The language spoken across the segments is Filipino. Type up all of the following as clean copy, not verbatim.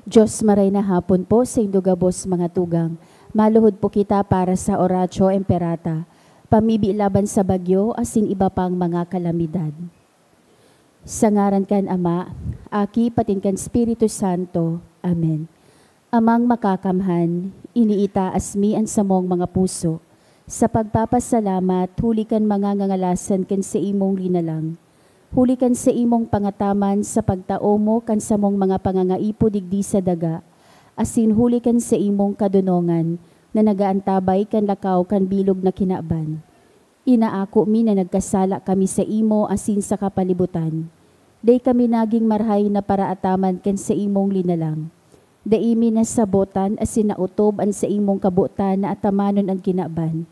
Diyos maray na hapon po sa indugabos mga tugang. Maluhod po kita para sa Oratio Imperata. Pamibi laban sa bagyo asin iba pang mga kalamidad. Sa ngaran kan Ama, Aki patin kan Espiritu Santo. Amen. Amang makakamhan, iniitaas mi ang samong mga puso. Sa pagpapasalamat, huli kan mga ngangalasan kan sa imong linalang. Huli kan sa imong pangataman sa pagtao mo kan sa mong mga pangangaipo digdi sa daga. Asin huli kan sa imong kadunongan na nagaantabay kan lakaw kan bilog na kinaban. Inaako mi na nagkasala kami sa imo asin sa kapalibutan. Day kami naging marhay na paraataman kan sa imong linalang. Day mi na sabotan asin nautob an sa imong kabutan na atamanon ang kinaban.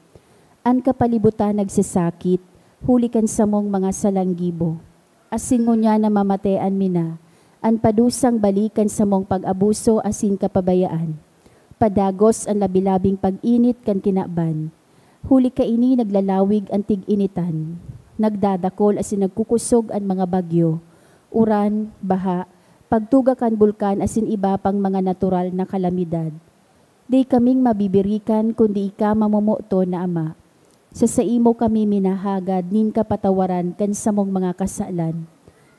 An kapalibutan nagsasakit, huli kan sa mong mga salanggibo. Asin ngunya na mamatean mina, an padusang balikan sa mong pag-abuso asin kapabayaan. Padagos ang labilabing pag-init kan kinaban. Huli ka ini naglalawig ang tig-initan. Nagdadakol asin nagkukusog ang mga bagyo. Uran, baha, pagtuga kan bulkan asin iba pang mga natural na kalamidad. Di kaming mabibirikan kundi ika mamumuto na Ama. Sa imo kami minahagad nin kapatawaran kan samong mga kasalan.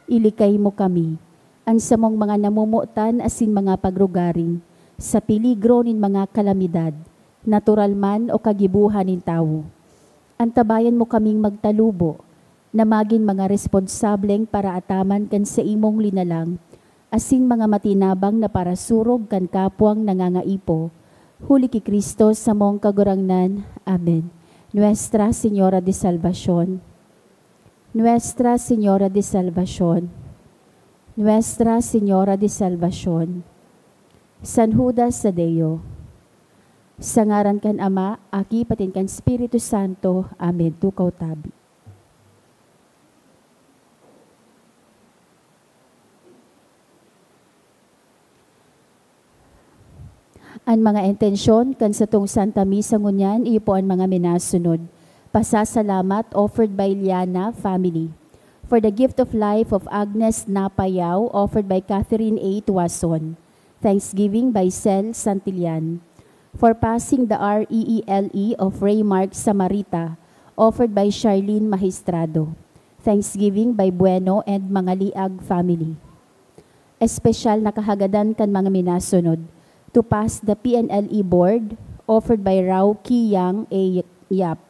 Ilikay mo kami, ang samong mga namumutan asin mga pagrugaring, sa piligro nin mga kalamidad, natural man o kagibuhan nin tao. Antabayan mo kaming magtalubo, na maging mga responsableng para ataman kan sa imong linalang, asin mga matinabang na para surog kan kapwang nangangaipo. Huli ki Kristo sa mong kagurangnan. Amen. Nuestra Señora de Salvación, Nuestra Señora de Salvación, Nuestra Señora de Salvación, San Judas Tadeo, sa ngaran kan Ama, Aki patin kan Espiritu Santo. Amen. Tukaw tabi. Ang mga intensyon kan sa tong Santa Misa ngunyan, iyo po ang mga minasunod. Pasasalamat offered by Liana family. For the gift of life of Agnes Napayaw offered by Catherine A. Tuason. Thanksgiving by Cel Santillan. For passing the REELE of Raymark Samarita offered by Charlene Magistrado. Thanksgiving by Bueno and Mangaliag family. Espesyal na kahagadan kan mga minasunod. To pass the PNLE board offered by Rao Kiyang A. Yap.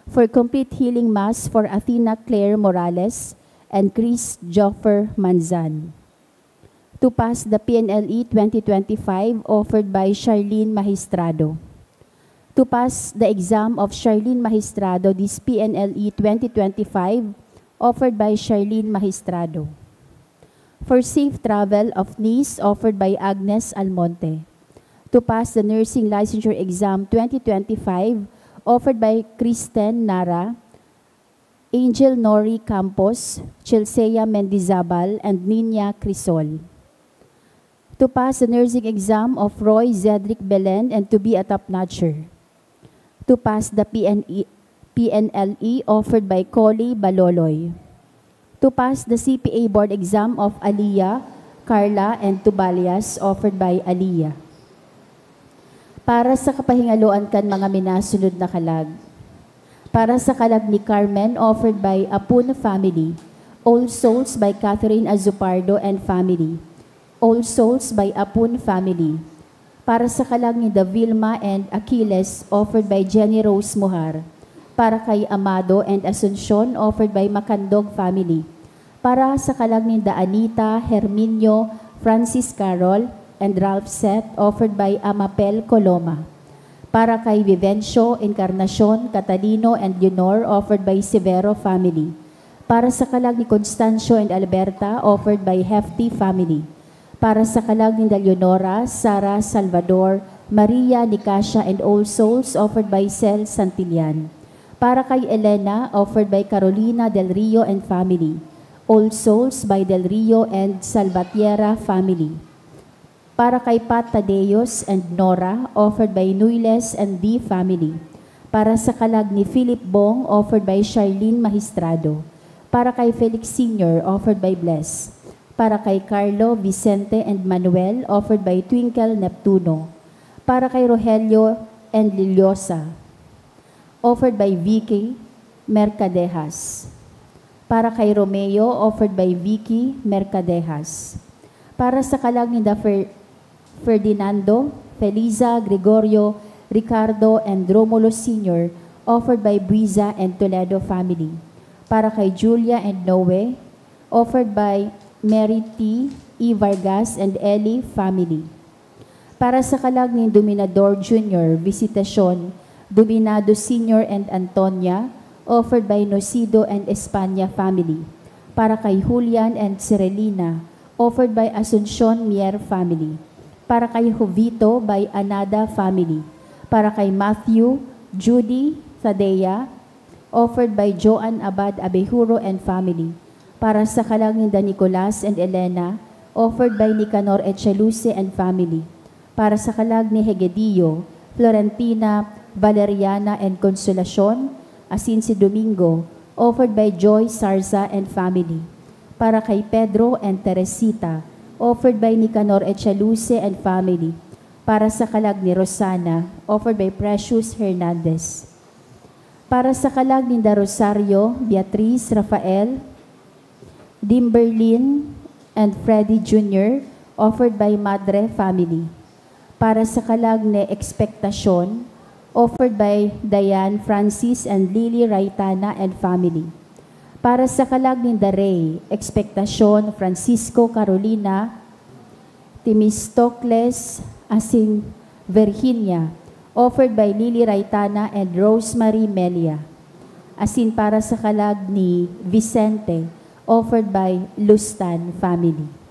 For complete healing mass for Athena Claire Morales and Chris Joffer Manzan. To pass the PNLE 2025 offered by Charlene Magistrado. To pass the exam of Charlene Magistrado this PNLE 2025 offered by Charlene Magistrado. For safe travel of niece offered by Agnes Almonte. To pass the nursing licensure exam 2025 offered by Kristen Nara, Angel Nori Campos, Chelsea Mendizabal, and Nina Crisol. To pass the nursing exam of Roy Zedric Belen and to be a top-notcher. To pass the PNLE offered by Coley Baloloy. To pass the CPA board exam of Aliyah, Carla, and Tubalias offered by Aliyah. Para sa kapahingaloan kan mga minasunod na kalag. Para sa kalag ni Carmen offered by Apun family. All Souls by Catherine Azupardo and family. All Souls by Apun family. Para sa kalag ni Davilma and Achilles offered by Jenny Rose Muhar. Para kay Amado and Asuncion offered by Macandog family. Para sa kalag ni Anita, Herminio, Francis Carol, and Ralph Seth offered by Amapel Coloma. Para kay Vivencio, Encarnacion, Catalino, and Leonor offered by Severo family. Para sa kalag ni Constancio and Alberta offered by Hefty family. Para sa kalag ni Leonora, Sara, Salvador, Maria, Nicasia, and All Souls offered by Cel Santillan. Para kay Elena offered by Carolina Del Rio and family. All Souls by Del Rio and Salvatierra family. Para kay Pat Tadeos and Nora, offered by Nuiles and D family. Para sa kalag ni Philip Bong, offered by Charlene Magistrado. Para kay Felix Sr., offered by Bless. Para kay Carlo, Vicente, and Manuel, offered by Twinkle Neptuno. Para kay Rogelio and Liliosa, offered by Vicky Mercadejas. Para kay Romeo, offered by Vicky Mercadejas. Para sa kalag ni Ferdinando, Feliza, Gregorio, Ricardo, and Romulo Sr., offered by Buiza and Toledo family. Para kay Julia and Noe, offered by Mary T. E. Vargas and Ellie family. Para sa kalag ni Dominador Jr., Visitasyon, Dominado Sr. and Antonia, offered by Nocido and Espanya family. Para kay Julian and Cirelina, offered by Asuncion Mier family. Para kay Jovito by Anada family. Para kay Matthew, Judy, Thadea, offered by Joan Abad Abejuro and family. Para sa kalag ni Nicolas and Elena, offered by Nicanor Echeluce and family. Para sa kalag ni Hegedio, Florentina, Valeriana, and Consolacion, asin si Domingo, offered by Joy Sarza and family. Para kay Pedro and Teresita, offered by Nicanor Echeluce and family. Para sa kalag ni Rosana, offered by Precious Hernandez. Para sa kalag ni Rosario, Beatriz, Rafael, Dimberlin, and Freddy Jr., offered by Madre family. Para sa kalag ni Expectasyon, offered by Diane Francis and Lily Raitana and family. Para sa kalag ni Daray, Expectasyon, Francisco Carolina, Timistocles, asin Virginia, offered by Lily Raitana and Rosemary Melia. Asin para sa kalag ni Vicente, offered by Lustan family.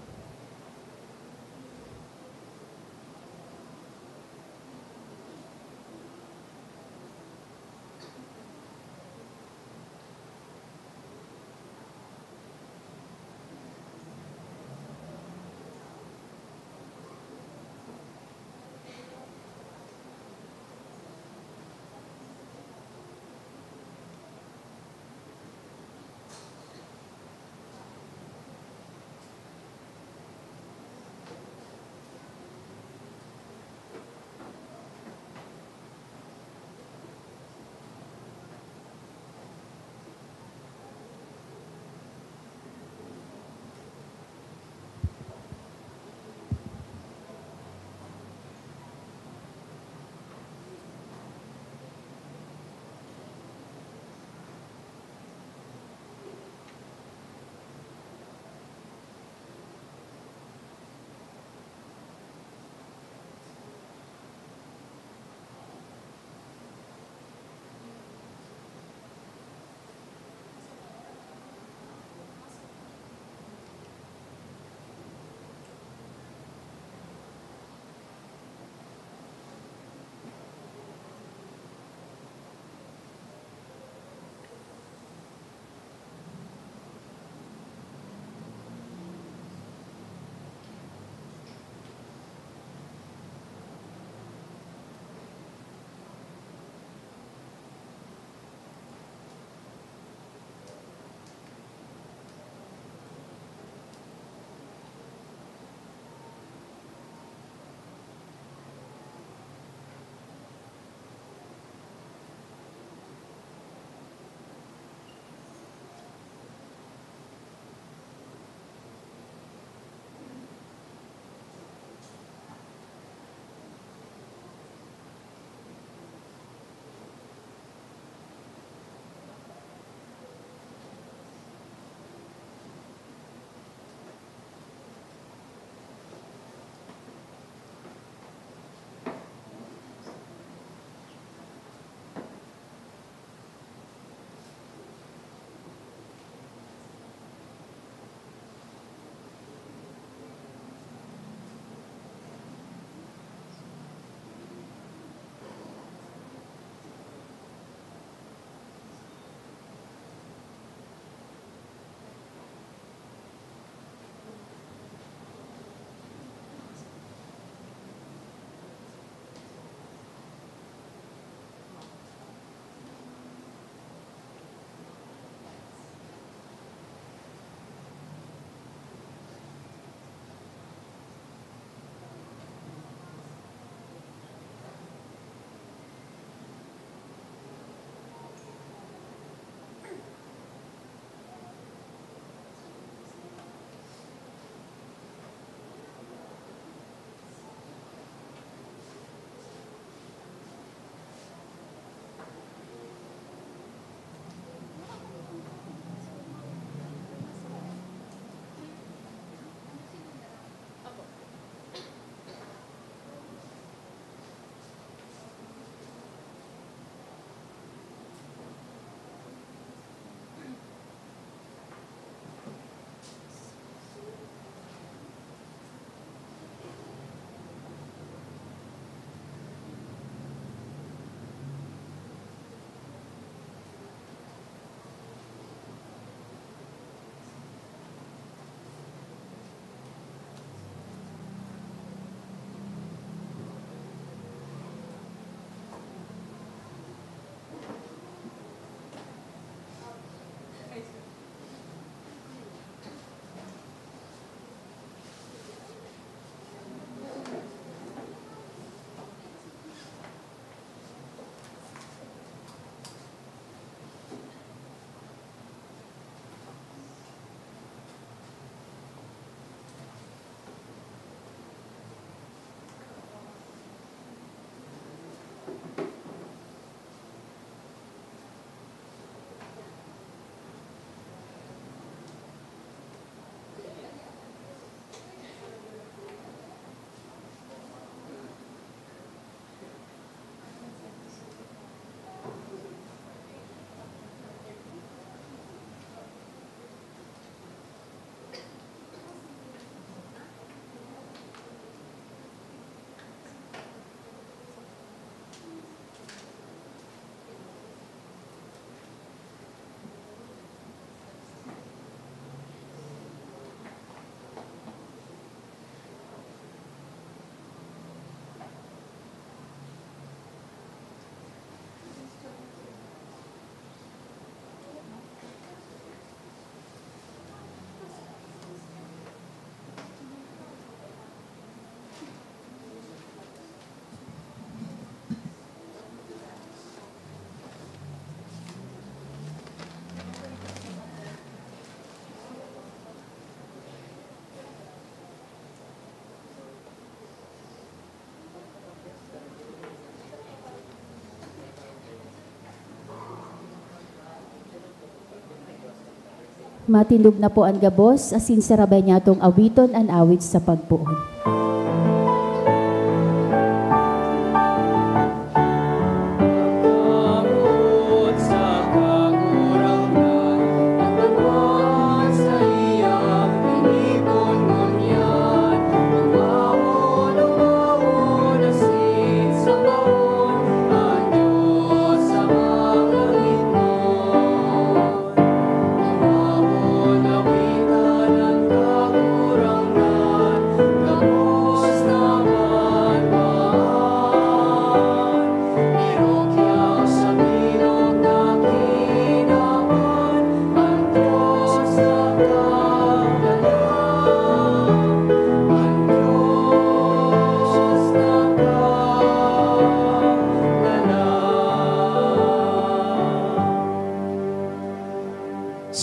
Matindog na po ang gabos, asin sarabay niya itong awiton an awit sa pagpuon.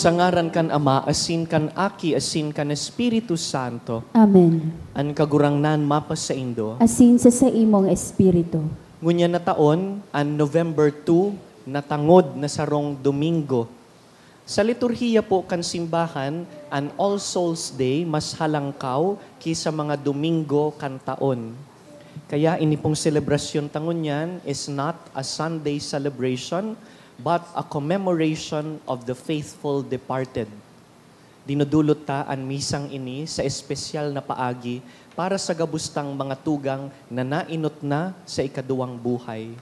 Sangaran kan Ama, asin kan Aki, asin kan Espiritu Santo. Amen. An kagurangnan mapas sa Indo. Asin sa imong espiritu. Ngunya na taon, an November 2, natangod na sarong Domingo. Sa liturhiya po kan simbahan, an All Souls Day mas halangkaw kisa mga Domingo kan taon. Kaya ini pong selebrasyon tangon yan is not a Sunday celebration, but a commemoration of the faithful departed. Dinudulot ta ang misang ini sa espesyal na paagi para sa gabustang mga tugang na nainot na sa ikaduwang buhay.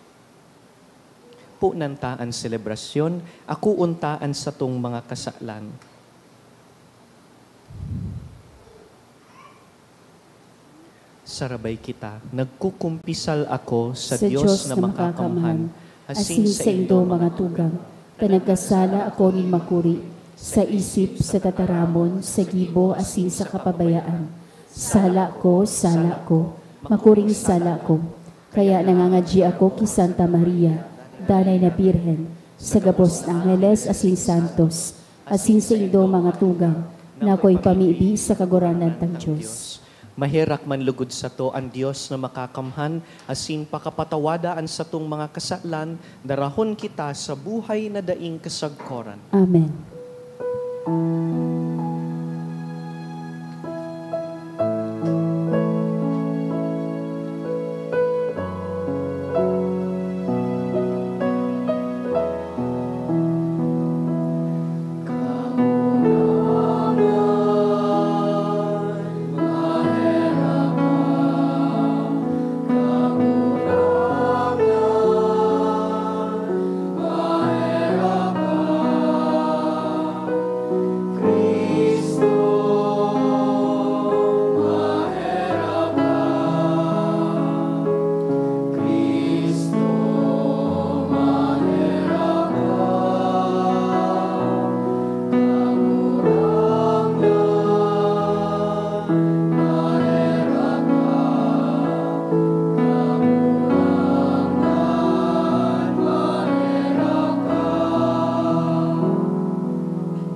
Punan ta ang selebrasyon, ako untaan sa tong mga kasalan. Sarabay kita, nagkukumpisal ako sa Diyos na makakamhan, asin sa Indo mga tugang, kanagkasala ako nin makuri, sa isip, sa tataramon, sa gibo, asin sa kapabayaan. Sala ko, makuring sala ko. Kaya nangangadji ako ki Santa Maria, Danay na Birhen, sa gabos ng Angeles, asin Santos, asin sa Indo mga tugang, na ako'y pamibi sa kaguranan ng Diyos. Mahirak man lugod sa to ang Diyos na makakamhan, asin pakapatawadaan sa tong mga kasalan, darahon kita sa buhay na daing kasagkoran. Amen.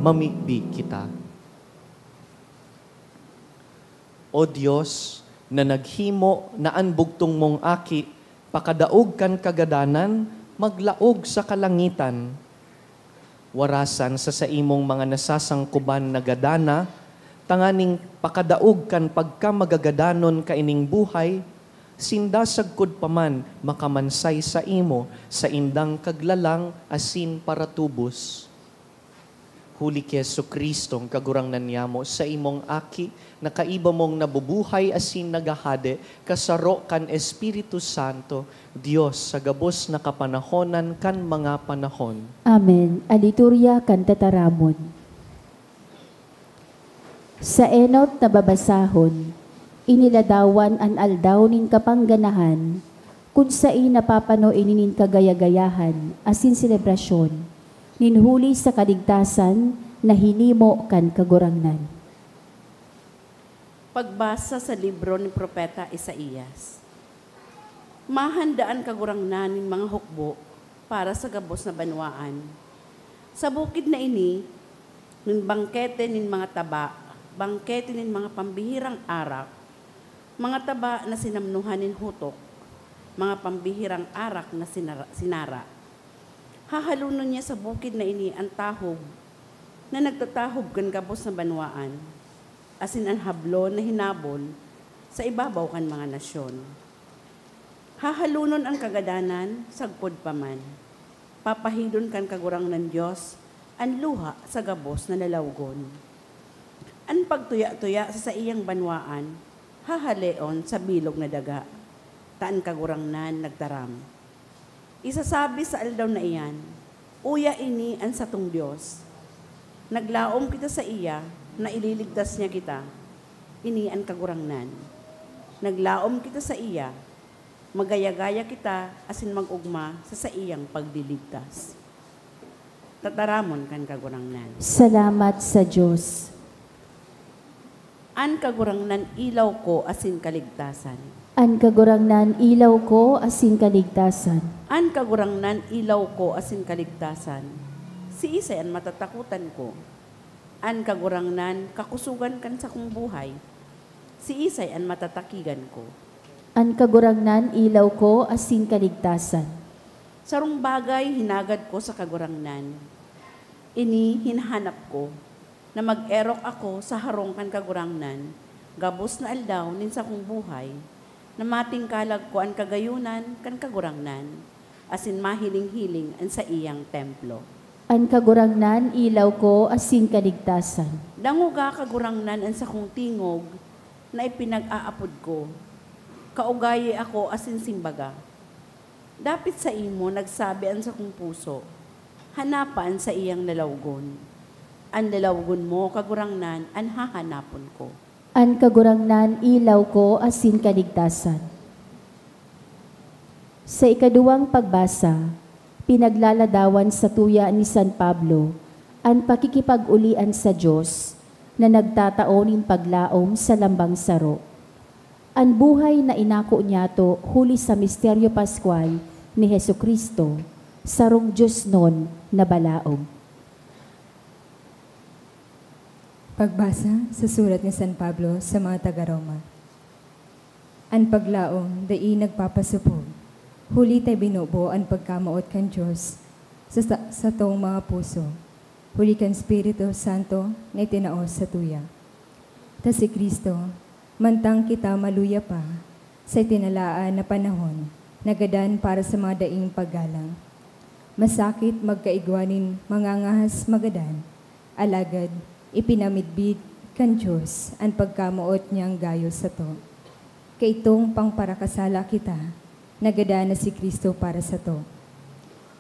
Mamigbi kita. O Diyos, na naghimo na anbugtong mong aki, pakadaog kan kagadanan, maglaog sa kalangitan. Warasan sa imong mga nasasangkuban na gadana, tanganing pakadaog kan pagka magagadanon kaining buhay, sindasagkod paman makamansay sa imo, sa indang kaglalang asin para tubos. Huli ki Jesucristo, kagurangnan niyamo sa imong aki, na kaiba mong nabubuhay asin nagahade, kasaro kan Espiritu Santo, Diyos sa gabos na kapanahonan kan mga panahon. Amen. Aliturya kan tataramon. Sa enot na babasahon, iniladawan an aldaw nin kapangganahan, kung sa'y napapano inin kagayagayahan, asin selebrasyon, ninhuli sa kaligtasan na hinimo kan kagurangnan. Pagbasa sa libro ni Propeta Isaías. Mahandaan kagurangnan ng mga hukbo para sa gabos na banwaan. Sa bukid na ini, ng bangkete ng mga taba, bangkete ng mga pambihirang arak, mga taba na sinamnuhan ng hutok, mga pambihirang arak na sinara. Hahalunon niya sa bukid na ini ang tahog, na nagtatahob kan gabos na banwaan, asin ang hablo na hinabol sa ibabaw kan mga nasyon. Hahalunon ang kagadanan, sagpod paman. Papahidon kan kagurang ng Diyos, ang luha sa gabos na lalawgon. Ang pagtuya-tuya sa iyang banwaan, hahaleon sa bilog na daga, taan kagurang nan nagtaram. Isasabi sa aldaw na iyan, uya ini ang satong Diyos. Naglaom kita sa iya, na ililigtas niya kita, ini ang kagurang nan. Naglaom kita sa iya, magaya-gaya kita, asin mag-ugma sa iyang pagdiligtas. Tataramon kan kagurang nan. Salamat sa Diyos. An kagurang nan ilaw ko asin kaligtasan. An kagurangnan ilaw ko asin kaligtasan. An kagurang nan ilaw ko asin kaligtasan. Si Isay an matatakutan ko. An kagurang nan kakusugan kan sa kong buhay. Si Isay an matatakigan ko. An kagurangnan ilaw ko asin kaligtasan. Sarong bagay hinagad ko sa kagurangnan. Ini hinahanap ko na mag-erok ako sa harong kan kagurangnan, gabos na aldaw nin sa kong buhay, na matingkalag ko ang kagayunan kan kagurangnan, asin mahiling-hiling an sa iyang templo. An kagurangnan ilaw ko asin kaligtasan. Danguga kagurangnan an sa kong tingog, na ipinag-aapod ko, kaugayi ako asin simbaga. Dapit sa imo nagsabi an sa kong puso, hanapan sa iyang lalawgon. Ang lalawgon mo kagurangnan an hahanapon ko. An kagurangnan ilaw ko asin kaligtasan. Sa ikaduwang pagbasa, pinaglaladawan sa tuya ni San Pablo ang pakikipag-ulian sa Diyos na nagtataonin paglaom sa lambang saro. Ang buhay na inako niya to huli sa misteryo Pascual ni Hesukristo, sarong Diyos nun na balaom. Pagbasa sa sulat ni San Pablo sa mga taga-Roma. Ang paglaom, dai nagpapasupog. Huli tay binubo ang pagkamaot kan Diyos sa tong mga puso. Huli kan Espiritu Santo na itinaos sa tuya. Ta si Kristo, mantang kita maluya pa, sa itinalaan na panahon, nagadan para sa mga daing paggalang. Masakit magkaigwanin, mangangahas magadan, alagad, ipinamidbid kan Diyos ang pagkamuot niyang gayo sa to. Kaitong pangparakasala kita, nagada na si Kristo para sa to.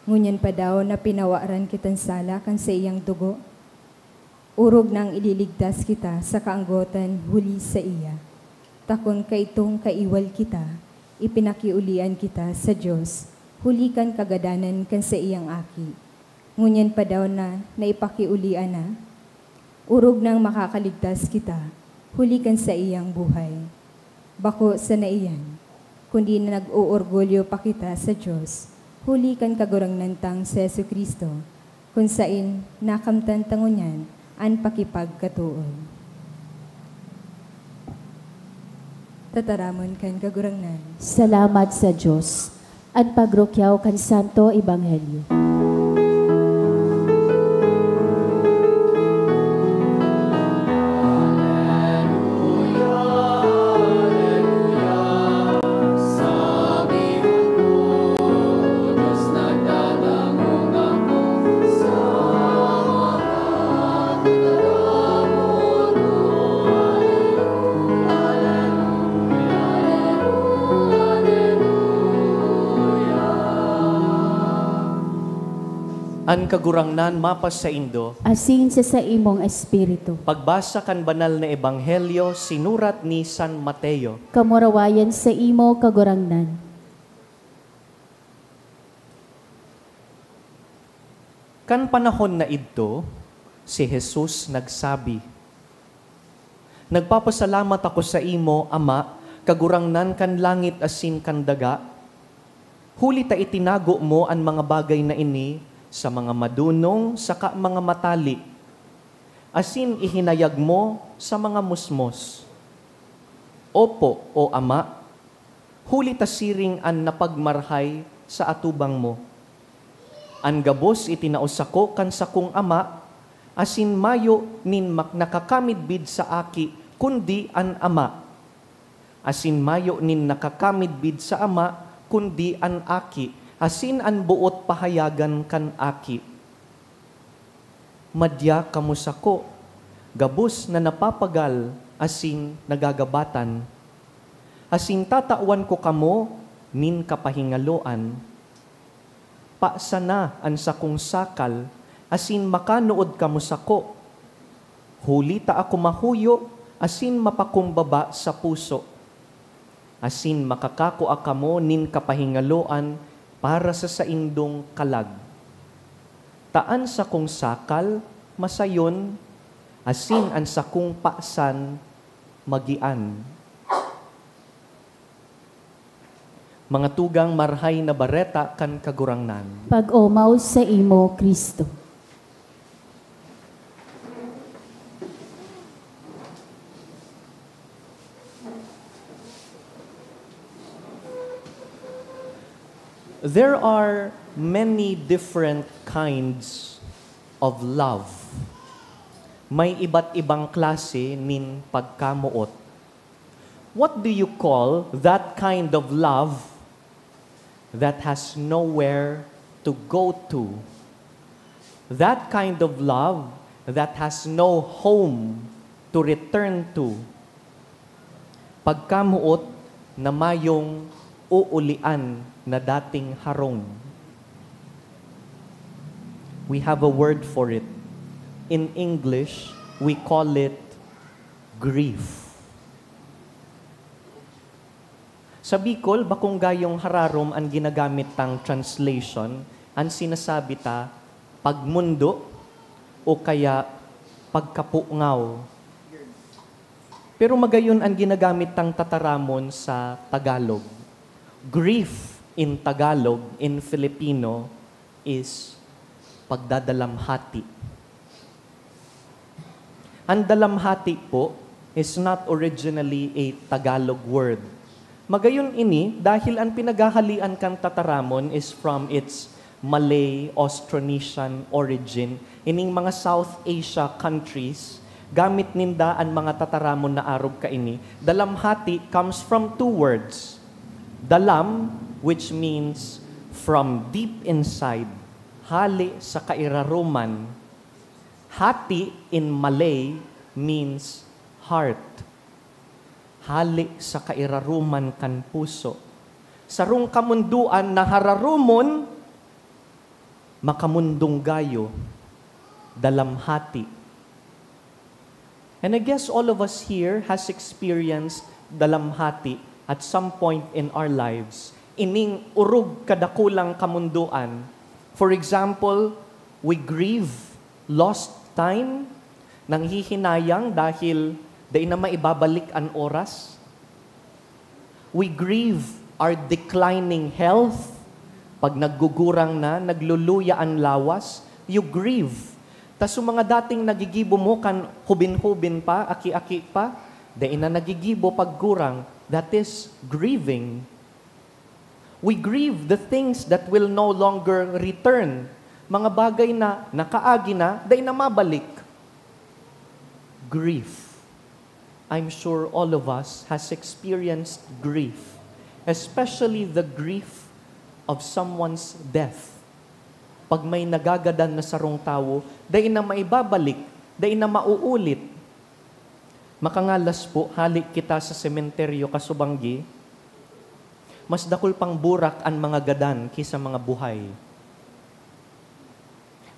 Ngunyan pa daw na pinawaran kitang sala kan sa iyang dugo. Urog nang ililigtas kita sa kaanggotan huli sa iya. Takon kaitong kaiwal kita, ipinakiulian kita sa Diyos, huli kan kagadanan kan sa iyang aki. Ngunyan pa daw na naipakiulian na, urog nang makakaligtas kita, huli kan sa iyang buhay. Bako sa naiyan, kundi na nag-uorgulyo pa kita sa Diyos, huli kan kagurangnan sa Jesucristo, kung sain nakamtan tangunyan an pakipagkatuon. Tataramon kan kagurangnan. Salamat sa Diyos. Ang pagrukyaw kan Santo Ebanghelyo. An kagurangnan mapas sa Indo, Asin sa imong espiritu. pagbasa kan banal na ebanghelyo sinurat ni San Mateo. Kamurawayan sa imo kagurangnan. Kan panahon na idto, si Jesus nagsabi, nagpapasalamat ako sa imo, Ama, kagurangnan kan langit asin kan daga. Huli ta itinago mo ang mga bagay na ini sa mga madunong, saka mga matali. Asin ihinayag mo sa mga musmos. Opo, o Ama, huli ta siring an napagmarhay sa atubang mo. An gabos itinaos ako kan sa kong Ama, asin mayo nin nakakamidbid sa aki, kundi an ama. Asin mayo nin nakakamidbid sa ama, kundi an aki, asin an buot pahayagan kan aki. Madya kamusako, gabus na napapagal, asin nagagabatan. Asin tatawan ko kamo, nin kapahingaloan. Paasana an sakong sakal, asin makanood kamusako. Hulita ako mahuyo, asin mapakumbaba sa puso. Asin makakako akamo nin kapahingaloan para sa saindong kalag. Taan sa kong sakal, masayon, asin an sa kong paasan, magian. Mga tugang marhay na bareta kan kagurangnan. Pag-omaw sa imo, Kristo. There are many different kinds of love. May iba't ibang klase nin pagkamuot. What do you call that kind of love that has nowhere to go to? That kind of love that has no home to return to. Pagkamuot na mayong uulian na dating harong. We have a word for it. In English, we call it grief. Sa Bicol, bakong gayong hararom ang ginagamit tang translation, ang sinasabi ta, pagmundo o kaya pagkapungaw. Pero magayon ang ginagamit tang tataramon sa Tagalog. Grief in Tagalog, in Filipino, is pagdadalamhati. Ang dalamhati po is not originally a Tagalog word. Magayon ini, dahil ang pinaghahalian kang tataramon is from its Malay, Austronesian origin, ining mga South Asia countries, gamit ninda ang mga tataramon na arog kaini. Dalamhati comes from two words. Dalam, which means from deep inside, hali sa kairaruman. Hati in Malay means heart. Hali sa kairaruman kan puso. Sarong kamunduan na hararumon, makamundong gayo, dalamhati. And I guess all of us here has experienced dalamhati at some point in our lives. Ining urug kadakulang kamunduan. For example, we grieve lost time, nanghihinayang dahil di na maibabalik ang oras. We grieve our declining health. Pag naggugurang na, nagluluya ang lawas, you grieve. Tas mga dating nagigibo mo kan hubin-hubin pa, aki-aki pa, di na nagigibo pagkurang, that is grieving. We grieve the things that will no longer return. Mga bagay na nakaagi na, day na mabalik. Grief. I'm sure all of us has experienced grief, especially the grief of someone's death. Pag may nagagadan na sarong tao, day na maibabalik, day na mauulit. Makangalas po, halik kita sa sementeryo kasubanggi, mas dakol pang burak ang mga gadan kisa mga buhay.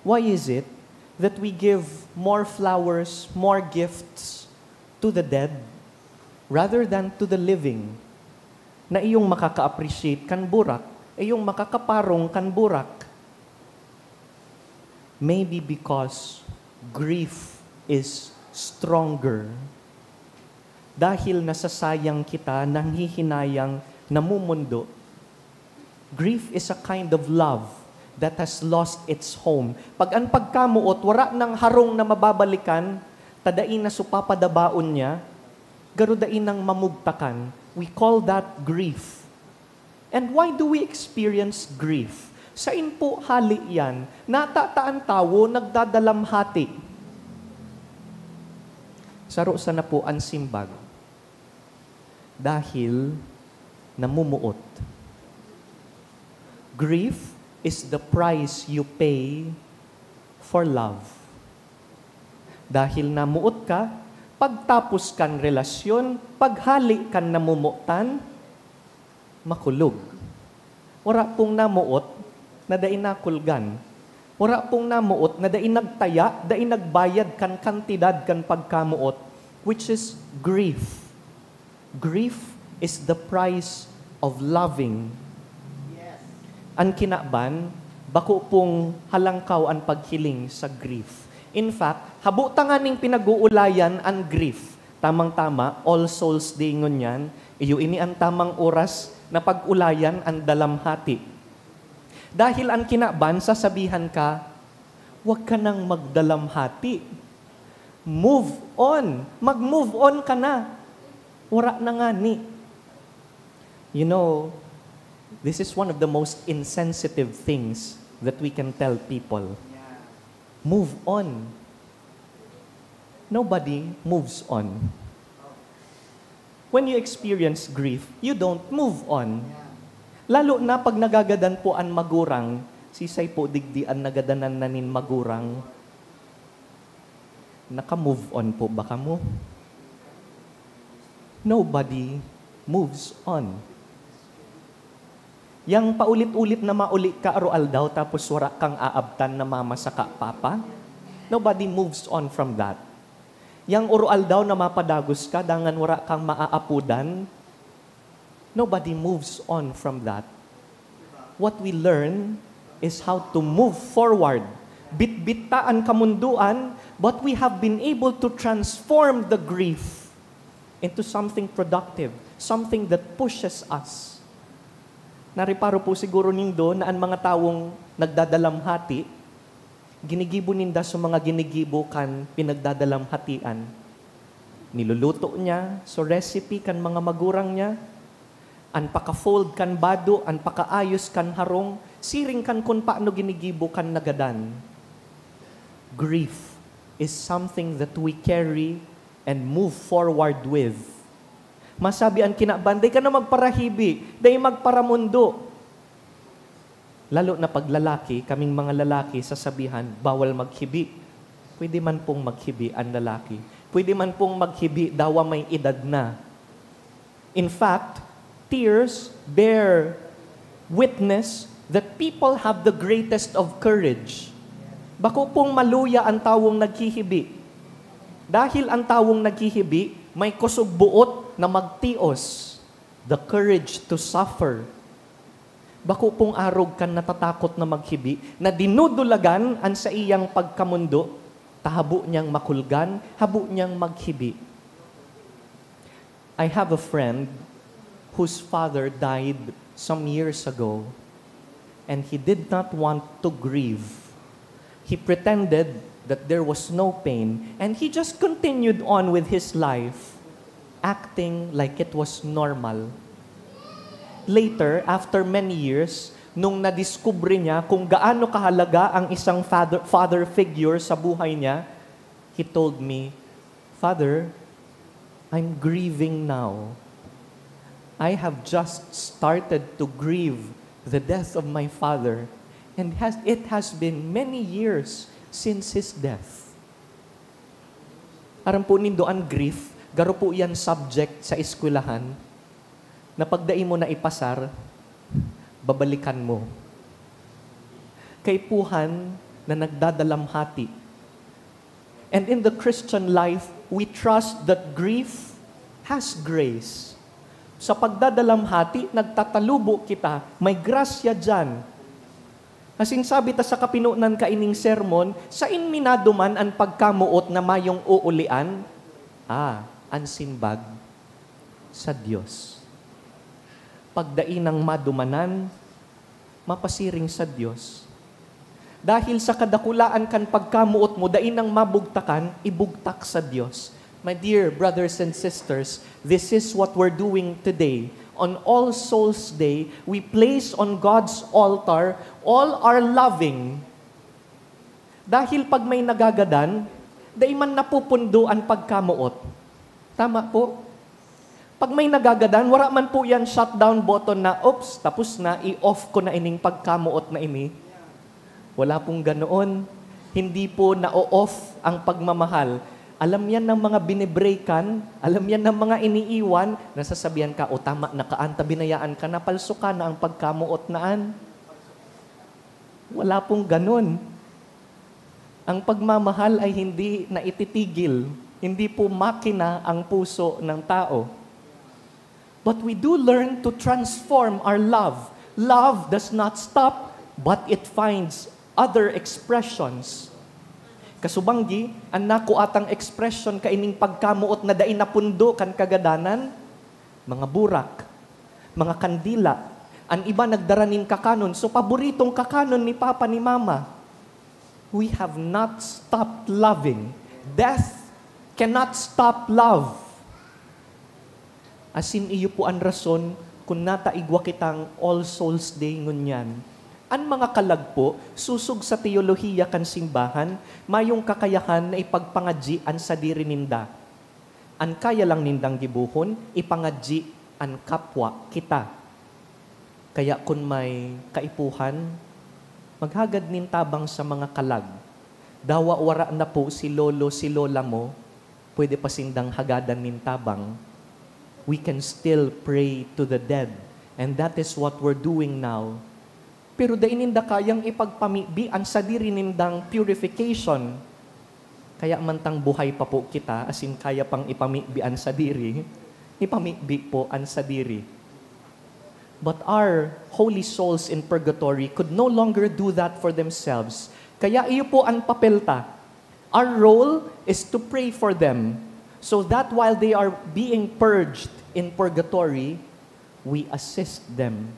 Why is it that we give more flowers, more gifts to the dead rather than to the living? Na iyong makaka-appreciate kan burak, iyong makakaparong kan burak. Maybe because grief is stronger. Dahil nasasayang kita, nanghihinayang, namumundo. Grief is a kind of love that has lost its home. Pag ang pagkamuot, wara ng harong na mababalikan, tadain na supapadabaon niya, garudain ng mamugtakan. We call that grief. And why do we experience grief? Sain po hali yan? Natataan tawo, nagdadalamhati. Saro sa na po ang simbag. Dahil namumuot. Grief is the price you pay for love. Dahil namuot ka, pagtapos kan relasyon, paghali kan namumutan, makulog. Wala pong namuot na dain nakulgan. Wala pong namuot na dain nagtaya, dain nagbayad kan kantidad kan pagkamuot, which is grief. Grief is the price of loving. Ang kinaban, bako pong halangkaw ang paghiling sa grief. In fact, habuta nga ning pinag-uulayan ang grief. Tamang-tama, All Souls Day ngon yan, iyo ini ang tamang oras na pag-ulayan ang dalamhati. Dahil ang kinaban, sasabihan ka, huwag ka nang magdalamhati. Move on. Mag-move on ka na. Wala na nga ni. You know, this is one of the most insensitive things that we can tell people. Move on. Nobody moves on. When you experience grief, you don't move on. Lalo na pag nagagadan po ang magurang, sisay po digdi ang nagadanan na nin magurang, naka-move on po ba kamo? Nobody moves on. Yang paulit-ulit na mauli ka aroal daw tapos wala kang aabtan na mama sa papa, nobody moves on from that. Yang urual daw na mapadagos ka, dangan wala kang maaapudan, nobody moves on from that. What we learn is how to move forward. Bit-bita ang kamunduan, but we have been able to transform the grief into something productive, something that pushes us. Nariparo po siguro nindo na ang mga tawong nagdadalamhati, ginigibo ninda sa mga ginigibo kan pinagdadalamhatian. Niluluto niya so recipe kan mga magurang niya, an paka-fold kan bado, an pakaayos kan harong, siring kan kung paano ginigibo kan nagadan. Grief is something that we carry and move forward with. Masabi ang kinaban, day ka na magparahibi, day magparamundo. Lalo na pag lalaki, kaming mga lalaki, sasabihan, bawal maghibi. Pwede man pong maghibi ang lalaki. Pwede man pong maghibi, dawa may edad na. In fact, tears bear witness that people have the greatest of courage. Bako pong maluya ang tawong naghihibi. Dahil ang tawong naghihibi, may kusog buot na magtios. The courage to suffer. Bako pong arog kan natatakot na maghibi, na dinudulagan ang sa iyang pagkamundo, tahabo niyang makulgan, habo niyang maghibi. I have a friend whose father died some years ago, and he did not want to grieve. He pretended that there was no pain, and he just continued on with his life, acting like it was normal. Later, after many years, nung nadiskubre niya kung gaano kahalaga ang isang father figure sa buhay niya, he told me, "Father, I'm grieving now. I have just started to grieve the death of my father, and it has been many years since his death." Aram po nindo ang grief, garo po yan subject sa eskwelahan, na pagdai mo na ipasar, babalikan mo. Kay puhan na nagdadalamhati. And in the Christian life, we trust that grief has grace. Sa pagdadalamhati, nagtatalubo kita, may grasya dyan. Kasing sabi ta sa kapinunan kaining sermon, sa inminaduman ang pagkamuot na mayong uulian, ang simbag sa Diyos. Pagdainang madumanan, mapasiring sa Diyos. Dahil sa kadakulaan kan pagkamuot mo, dainang mabugtakan, ibugtak sa Diyos. My dear brothers and sisters, this is what we're doing today. On All Souls Day, we place on God's altar all our loving. Dahil pag may nagagadan, Dai man napupundo ang pagkamuot. Tama po? Pag may nagagadan, wala man po yan shutdown button na, oops, tapos na, i-off ko na ining pagkamuot na ini. Wala pong ganoon. Hindi po na-off ang pagmamahal. Alam yan ng mga binibreakan, alam yan ng mga iniiwan, nasasabihan ka, o tama na kaan, binayaan ka na, palso ka na ang pagkamuot naan. Wala pong ganon. Ang pagmamahal ay hindi na ititigil. Hindi po makina ang puso ng tao. But we do learn to transform our love. Love does not stop, but it finds other expressions. Kasubanggi, ang naku atang expression kaining pagkamuot na dain na pundo kan kagadanan, mga burak, mga kandila, ang iba nagdaranin kakanon, so paboritong kakanon ni Papa ni Mama. We have not stopped loving. Death cannot stop love. Asin iyo po ang rason kung nataigwa kitang All Souls Day ngunyan. Ang mga kalagpo, susug sa teolohiya kan simbahan, mayong kakayahan na ipagpangadji an sa diri ninda. An kaya lang nindang gibuhon, ipangadji an kapwa kita. Kaya kung may kaipuhan, maghagad nin tabang sa mga kalag. Dawa wara na po si lolo, si lola mo, pwede pa sindang hagadan nin tabang. We can still pray to the dead. And that is what we're doing now. Pero dahil ninda kayang ipagpamibi ang sadiri nindang purification. Kaya mantang buhay pa po kita, asin kaya pang ipamibi ang sadiri, ipamibi po ang sadiri. But our holy souls in purgatory could no longer do that for themselves. Kaya iyo po ang papelta. Our role is to pray for them, so that while they are being purged in purgatory, we assist them.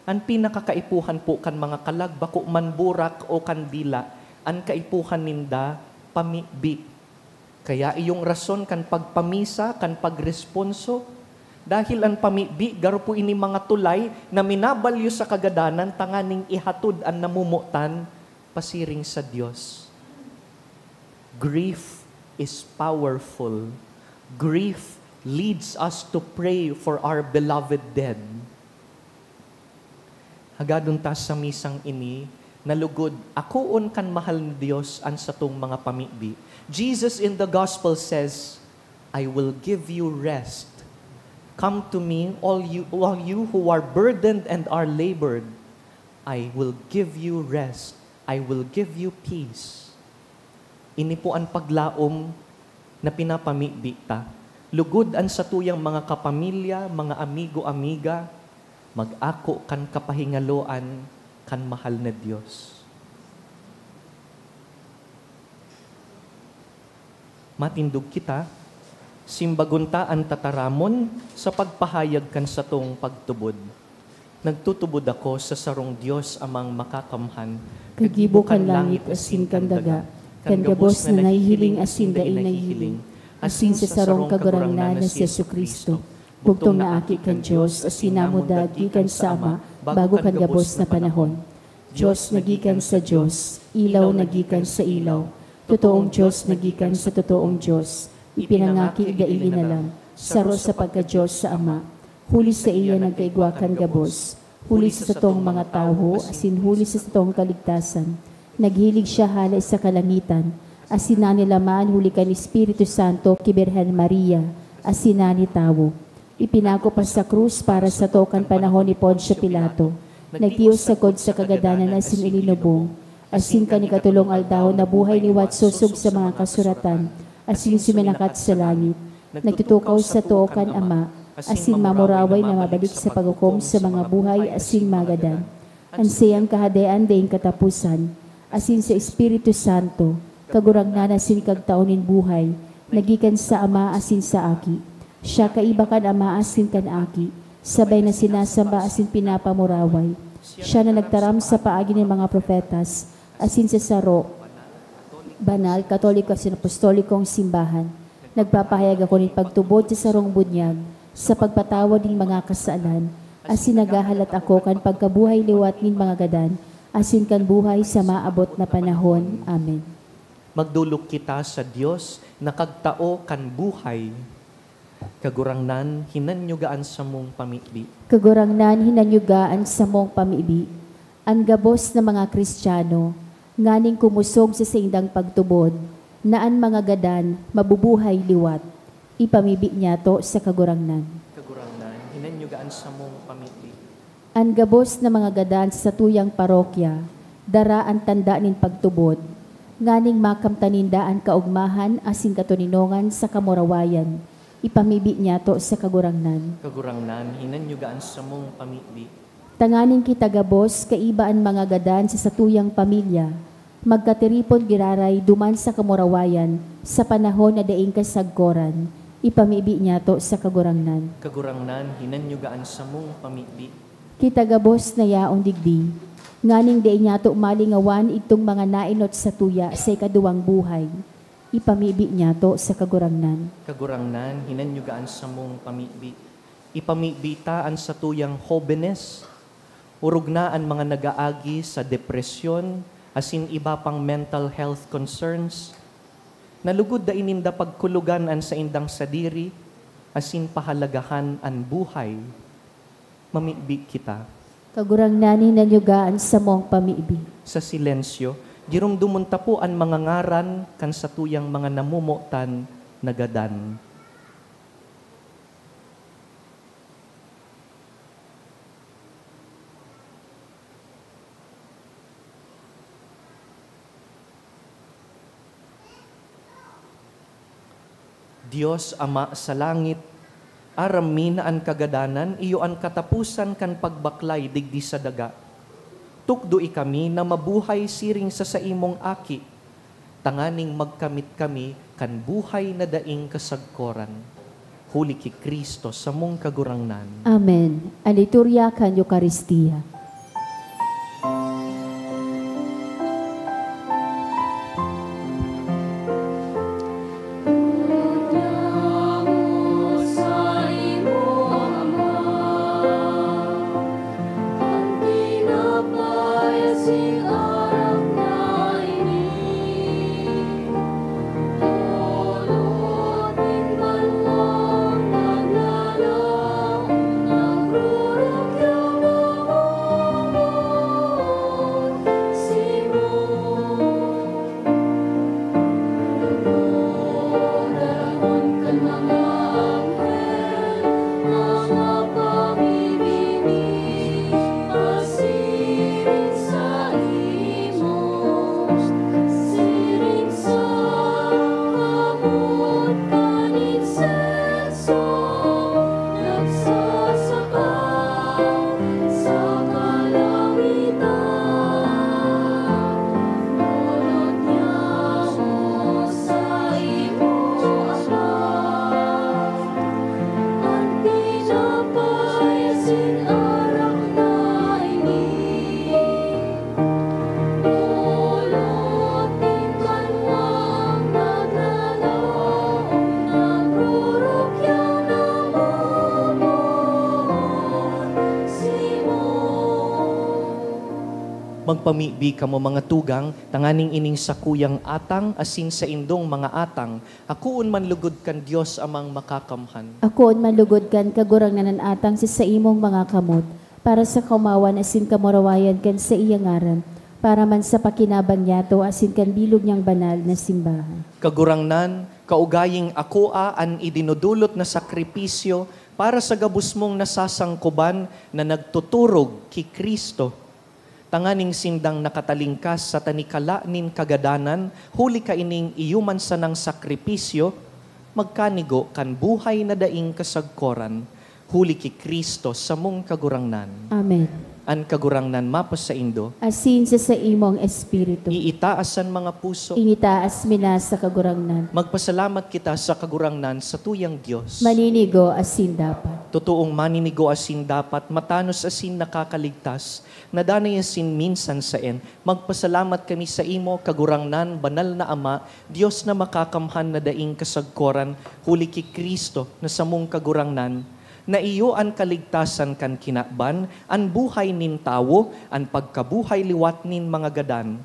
Ang pinakakaipuhan po kan mga kalag, bako man burak o kandila, ang kaipuhan ninda, pamibi. Kaya iyong rason kan pagpamisa, kan pagresponso, dahil ang pamibi, garo po ini mga tulay na minabalyo sa kagadanan, tanganing ihatud ang namumutan, pasiring sa Diyos. Grief is powerful. Grief leads us to pray for our beloved dead. Hagadon ta sa misang ini, nalugod, akoon kan mahal ni Diyos ang satong mga pamibi. Jesus in the gospel says, I will give you rest. Come to me, all you who are burdened and are labored. I will give you rest. I will give you peace. Ini po ang paglaom na pinapamibi ta. Lugod ang satuyang mga kapamilya, mga amigo-amiga, mag-ako kan kapahingaloan kan mahal na Diyos. Matindog kita, simbagunta ang tataramon sa pagpahayag kan satong pagtubod. Nagtutubod ako sa sarong Diyos amang makakamhan. Kagibo kan langit asin kan daga, kan gabos na nahihiling asin dain nahihiling, asin sa sarong kagurangnan na si Jesucristo. Bugtong na aki kan Diyos, asin namo dagi kan sama, bago kan gabos na panahon. Diyos nagikan sa Diyos, ilaw nagikan sa ilaw, totoong Diyos nagikan sa totoong Diyos, ipinangaki da ilinalam, saro sa pagka-Diyos sa Ama, huli sa iya nagkaigwakan gabos, huli sa totong mga tao, asin huli sa totong kaligtasan, naghilig siya halay sa kalangitan, asin nanilaman huli kan Espiritu Santo ki Birhen Maria, asin nani tawo. Ipinako pa sa krus para sa tokan panahon ni Poncio Pilato, nagtiyos sagod sa kagadanan asin ilinubong, asin kanikatulong aldaw na buhay ni Watsusog sa mga kasuratan, asin suminakat sa langit, nagtutukaw sa tokan Ama, asin mamuraway na mabalik sa paghukom sa mga buhay asin magadan, ansayang kahadean daing katapusan, asin sa Espiritu Santo, kagurangnan asin kagtaonin buhay, nagikan sa Ama asin sa Aki. Siya kaiba kan Ama asin kan Aki, sabay na sinasamba asin pinapamuraway. Siya na nagtaram sa paagi ng mga profetas, asin sa saro, banal, katoliko asin apostolikong simbahan. Nagpapahayag ako ng pagtubod sa sarong bunyag, sa pagpatawad ng mga kasalan, asin nagahalat ako kan pagkabuhay liwat ng mga gadan, asin kan buhay sa maabot na panahon. Amen. Magdulok kita sa Dios na kagtao kan buhay. Kagurangnan hinanyugaan sa mong pamibi. Kagurangnan hinanyugaan sa mong pamibi. Ang gabos na mga Kristiyano, nganing kumusog sa saindang pagtubod, na ang mga gadan mabubuhay liwat. Ipamibi niya to sa kagurangnan. Kagurangnan hinanyugaan sa mong pamibi. Ang gabos na mga gadan sa tuyang parokya, dara ang tanda nin pagtubod, nganing makamtanindaan kaugmahan asin katuninongan sa kamurawayan. Ipamibi niya to sa kagurangnan. Kagurangnan hinanyugaan sa mong pamibi. Tanganing kita gabos, kaibaan mga gadan sa satuyang pamilya, magkatiripon giraray duman sa kamurawayan, sa panahon na daing kasagkoran, ipamibi niya to sa kagurangnan. Kagurangnan hinanyugaan sa mong pamibi. Kita gabos na yaong digdi, nganing daing niya to malingawan itong mga nainot sa tuya sa ikaduwang buhay, ipamibi niya to sa kagurangnan. Kagurangnan hinanyugaan sa mong pamibi. Ipamibitaan sa tuyang hobenes, urog na ang mga nagaagi sa depresyon, asin iba pang mental health concerns. Nalugod da ininda pagkulugan an sa indang sadiri, asin pahalagahan an buhay. Mamibi kita. Kagurangnan hinanyugaan sa mong pamibi. Sa silensyo, girumdumunta po ang mga ngaran kan sa tuyang mga namumutan nagadan. Diyos Ama sa langit, arami na ang kagadanan, iyo ang katapusan kan pagbaklay digdi sa daga. Tukdoi kami na mabuhay siring sa saimong aki, tanganing magkamit kami kan buhay na daing kasagkoran. Huli ki Kristo sa mong kagurangnan. Amen. Ang liturya kan Eucharistia. Magpamibi kamo mga tugang, tanganing ining sakuyang atang, asin sa indong mga atang, akuon man lugod kan Dios amang makakamhan. Akoon manlugod kan kagurangnan atang sa imong mga kamot, para sa kaumawan asin kamurawayan kan sa iyang ngaran, para man sa pakinabang yato asin kan bilog niyang banal na simbahan. Kagurangnan, kaugaying akoa an idinudulot na sakripisyo para sa gabus mong nasasangkuban na nagtuturog ki Kristo. Tanganing sindang nakatalingkas sa tanikala nin kagadanan, huli ka ining iyuman sa ng sakripisyo, magkanigo kan buhay na daing kasagkoran, huli ki Kristo sa mong kagurangnan. Amen. An kagurangnan mapas sa indo, Asin sa imong espiritu. iitaasan mga puso, Initaas mina sa kagurangnan. magpasalamat kita sa kagurangnan sa tuyang Diyos. Maninigo asin dapat. Totoong maninigo asin dapat, matanos asin nakakaligtas, nadanay asin minsan sa en. Magpasalamat kami sa imo, kagurangnan, banal na Ama, Diyos na makakamhan na daing kasagkoran, huli ki Kristo na sa mong kagurangnan, na iyo ang kaligtasan kan kinakban, ang buhay nin tawo, ang pagkabuhay liwat nin mga gadan.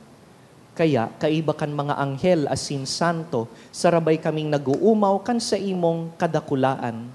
Kaya, kaiba kan mga anghel asin santo, sarabay kaming naguumaw kan sa imong kadakulaan.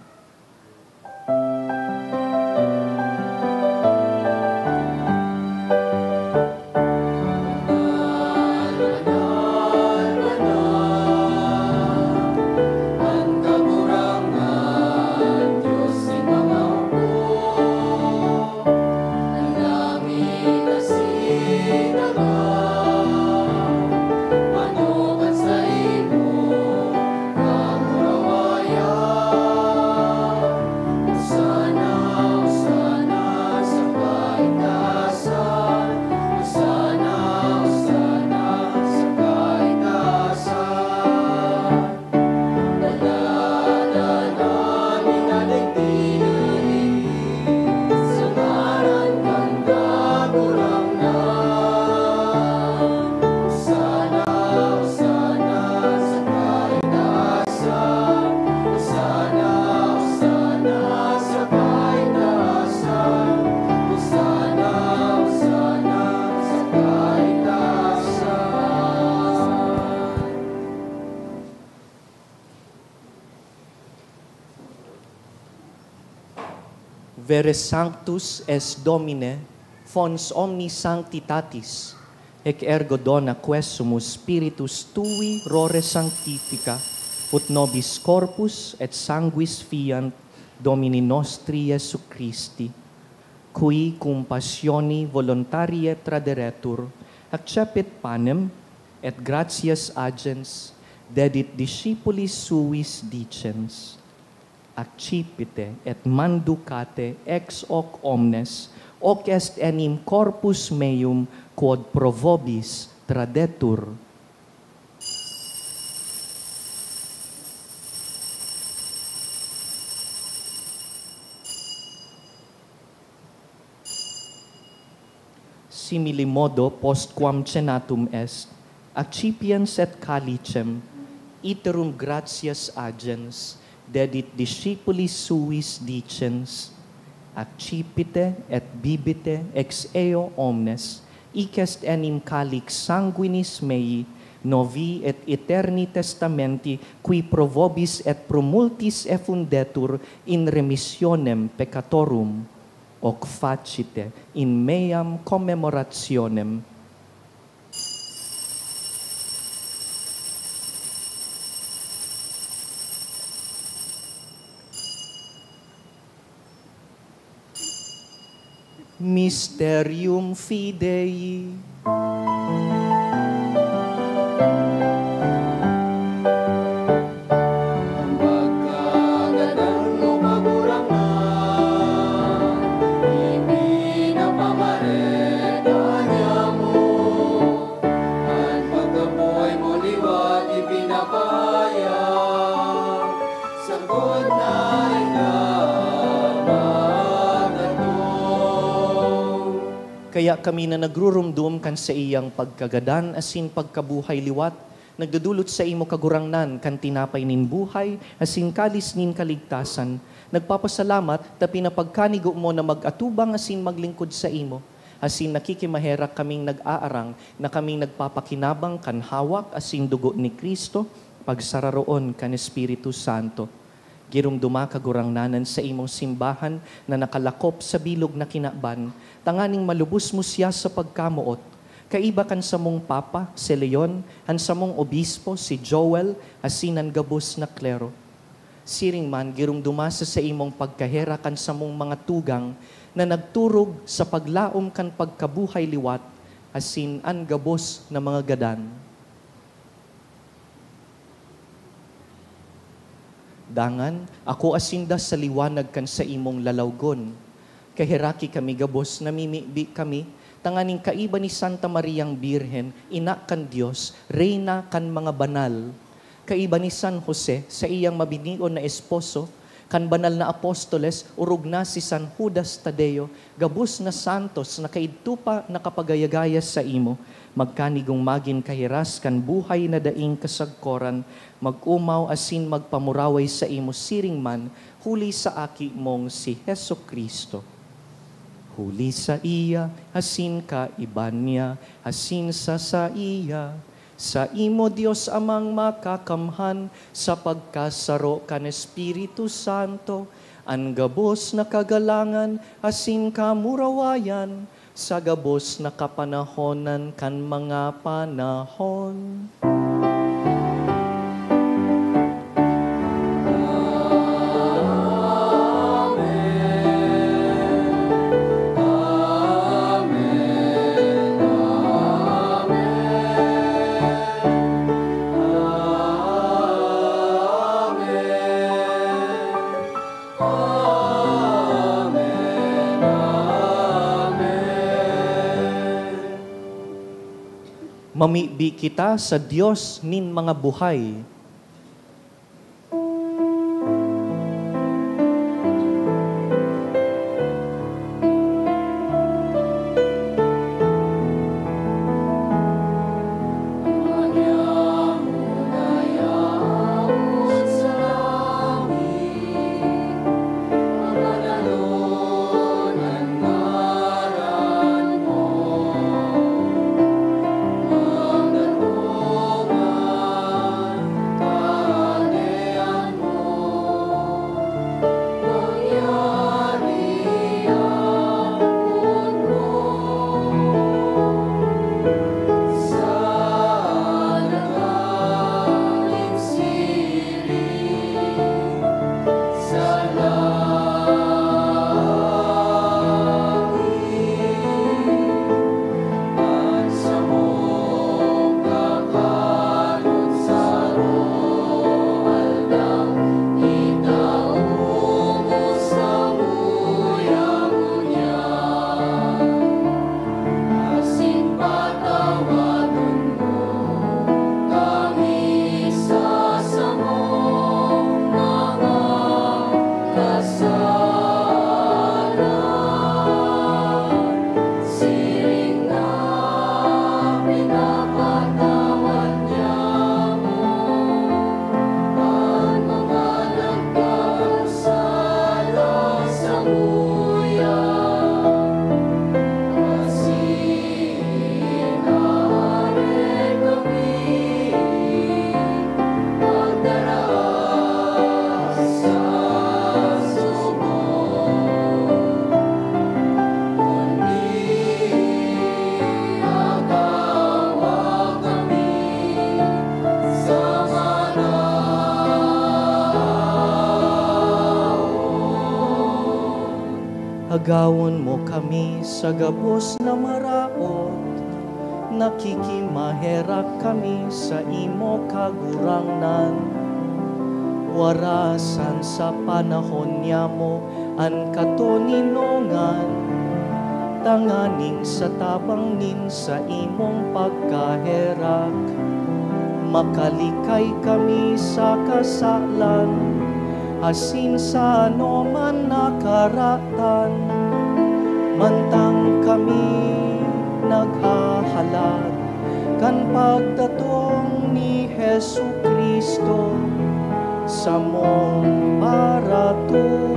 Vere sanctus es Domine, fons omni sanctitatis, ec ergo dona quesumus spiritus tui rore sanctifica, ut nobis corpus et sanguis fiant Domini nostri Iesu Christi, cui cum passioni voluntarie traderetur, accepit panem et gratias agens, dedit discipulis suis dicens, accipite et manducate ex hoc omnes, hoc est enim corpus meum quod pro vobis tradetur. Simili modo postquam cenatum est, accipiens et calicem, iterum gratias agens, dedit discipulis suis dicens, accipite et bibite ex eo omnes, hic est enim calix sanguinis mei, novi et eterni testamenti, qui pro vobis et pro multis effundetur in remissionem peccatorum, hoc facite in meam commemorationem. Mysterium Fidei. Kaya kami na nagrurumdum kan sa iyang pagkagadan asin pagkabuhay liwat, nagdudulot sa imo kagurangnan kan tinapay nin buhay asin kalis nin kaligtasan. Nagpapasalamat ta pinapagkanigo mo na mag-atubang asin maglingkod sa imo. Asin nakikimaherak kaming nag-aarang na kaming nagpapakinabang kan hawak asin dugo ni Kristo, pagsararoon kan Espiritu Santo. Girumduma kagurangnanan sa imong simbahan na nakalakop sa bilog na kinaban, tanganing malubos mo siya sa pagkamuot. Kaiba kan sa mong Papa, si Leon, han sa mong Obispo, si Joel, asinan gabos na klero. Siring man, girumduma sa imong pagkahera kan sa mong mga tugang na nagturog sa paglaom kan pagkabuhay liwat, asin an gabos na mga gadan. Dangan, ako asinda sa liwanag kan sa imong lalawgon. Kahiraki kami gabos, namimibi kami, tanganing kaiba ni Santa Mariang Birhen, ina kan Dios, reyna kan mga banal. Kaiba ni San Jose, sa iyang mabinion na esposo, kan banal na apostoles, urog na si San Judas Tadeo, gabos na santos na kaidtupa nakapagayagaya sa imo, magkanigong magin kahiras kan buhay na daing kasagkoran, mag-umaw asin magpamuraway sa imo siring man, huli sa aki mong si Heso Kristo. Huli sa iya, hasin ka iban niya, hasin sa iya. Sa imo Dios amang makakamhan, sa pagkasaro kan Espiritu Santo, ang gabos na kagalangan, hasin ka murawayan, sa gabos na kapanahonan kan mga panahon. Mamibi kita sa Diyos nin mga buhay. Agawon mo kami sa gabos na maraot, nakikimaherak kami sa imo kagurangnan. Warasan sa panahon niya mo an katoninongan, tanganing sa tabang nin sa imong pagkaherak. Makalikay kami sa kasalan, asin sa ano man nakaratan, mantang kami naghahalad kan pagdatong ni Hesu Kristo sa mong paratubos.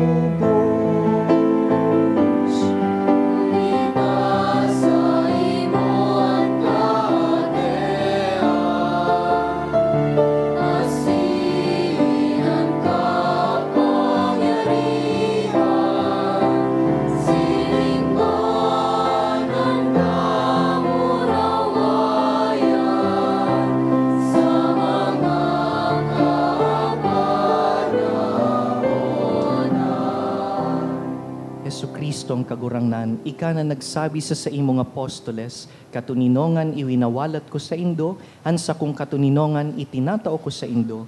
Kristong kagurangnan, ika na nagsabi sa imong apostoles, katuninongan iwinawalat ko sa indo, ansa kong katuninongan itinatao ko sa indo.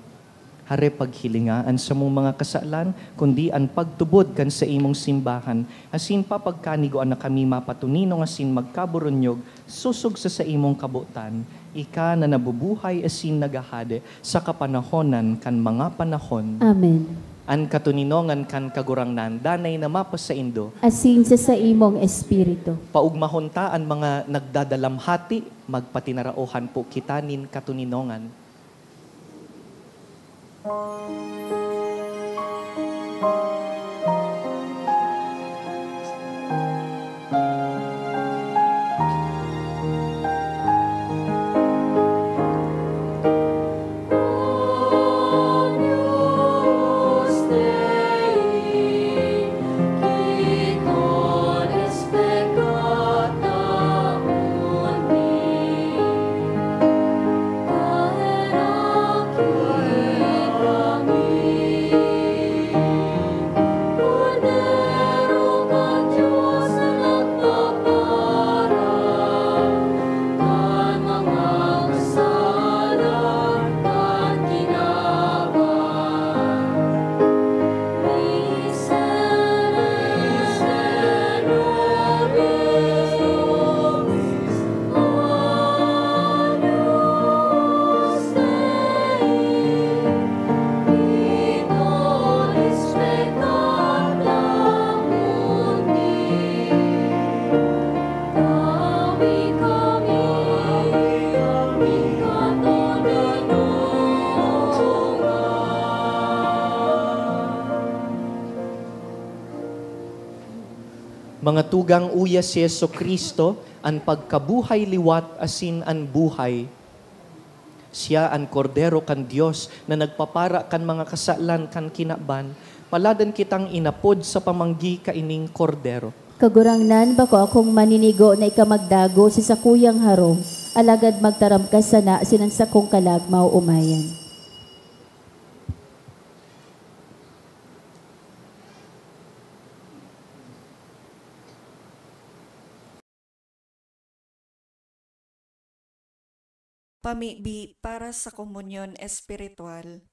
Hare paghilingaan sa mong mga kasalan, kundi ang pagtubod kan sa imong simbahan, asin papagkanigoan na kami mapatuninong asin magkaburonyog, susog sa imong kabutan, ika na nabubuhay asin nagahade sa kapanahonan kan mga panahon. Amen. An katuninongan kan kagurangnan, danay na mapas sa indo. Asin sa imong espiritu. Paugmahonta ang mga nagdadalamhati, magpatinarauhan po kita nin katuninongan. Mga tugang uya si Yeso Kristo, an pagkabuhay liwat asin an buhay. Siya an kordero kan Dios na nagpapara kan mga kasalan kan kinaban, paladan kitang inapod sa pamanggi kaining kordero. Kagurangnan bako akong maninigo na ikamagdago sa sakuyang harong, alagad magtaram ka sana sinansakong kalagmaw umayan. Pamibi para sa komunyon espiritual.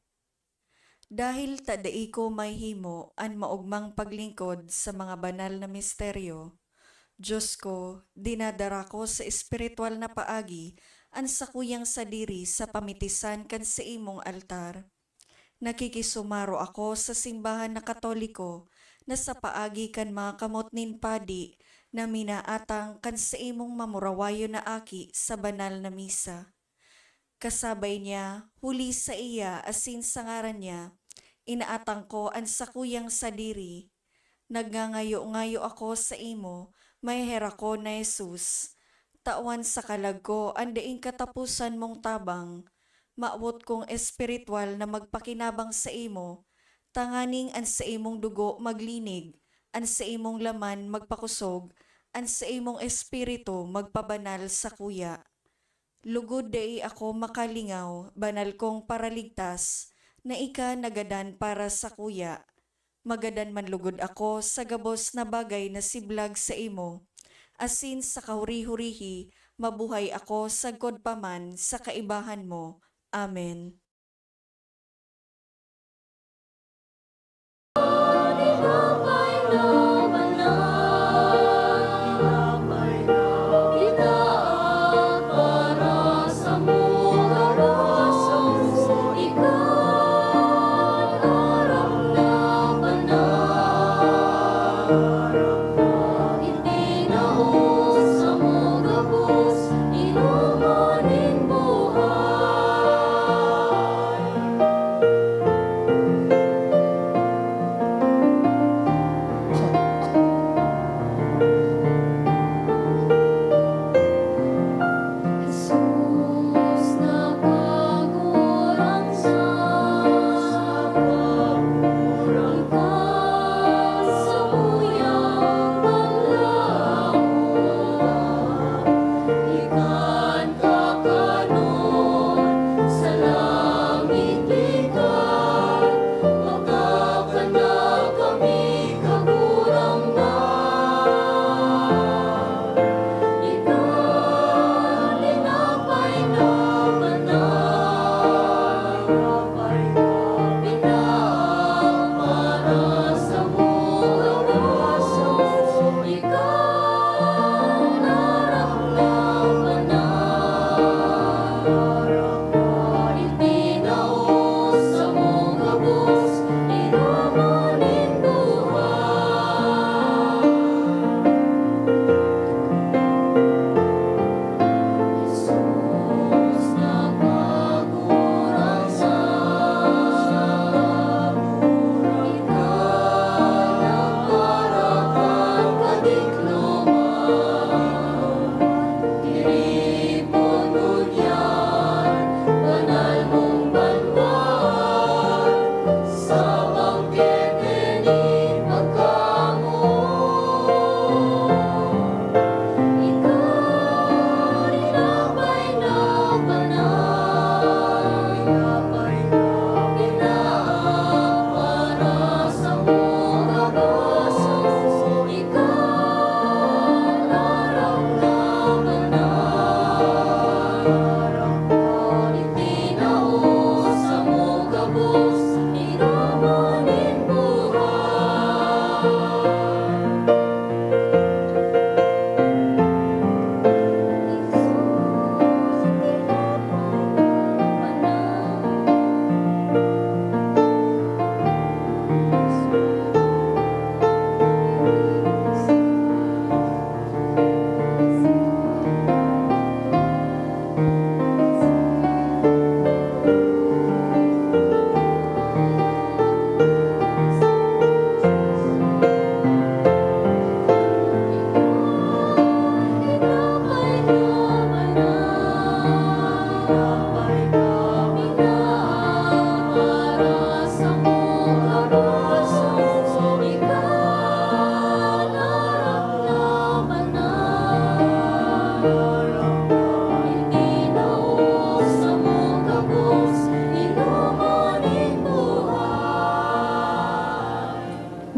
Dahil tadai ko may himo an maugmang paglingkod sa mga banal na misteryo, Diyos ko, dinadara ko sa espiritual na paagi an sakuyang sadiri sa pamitisan kan sa imong altar. Nakikisumaro ako sa simbahan na Katoliko na sa paagi kan mga kamot nin padi na minaatang kan sa imong mamurawayo na aki sa banal na misa. Kasabay niya, huli sa iya asin sa ngaran niya, inaatang ko ang sakuyang sadiri. Nagngangayo-ngayo ako sa imo, may hera ko na Jesus. Tawan sa kalag ko, ang daing katapusan mong tabang. Maawot kong espiritual na magpakinabang sa imo, tanganing ang sa imong dugo maglinig, ang sa imong laman magpakusog, ang sa imong espiritu magpabanal sa kuya. Lugod dai ako makalingaw, banal kong paraligtas, na ika nagadan para sa kuya. Magadan man lugod ako sa gabos na bagay na siblag sa imo. Asin sa kahuri-hurihi, mabuhay ako sa godpaman sa kaibahan mo. Amen.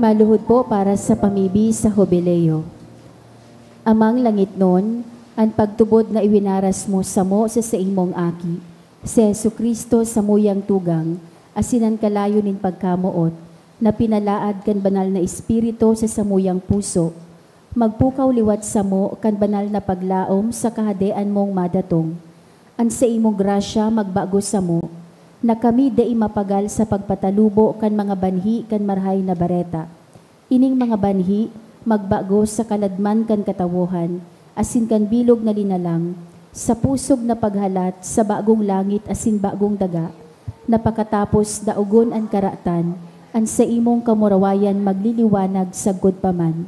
Maluhod po para sa pamibi sa Jubileo. Amang langit nun, ang pagtubod na iwinaras mo sa imong aki, si Jesucristo sa muyang tugang, asinan kalayo nin pagkamuot, na pinalaad kan banal na espiritu sa samuyang puso, magpukaw liwat sa mo kan banal na paglaom sa kahadean mong madatong. An sa imong grasya magbago sa mo, na kami dai mapagal sa pagpatalubo kan mga banhi kan marhay na bareta. Ining mga banhi, magbago sa kaladman kan katawuhan, asin kan bilog na linalang, sa pusog na paghalat sa bagong langit asin bagong daga, napakatapos daugon an karatan, an sa imong kamurawayan magliliwanag sagod paman.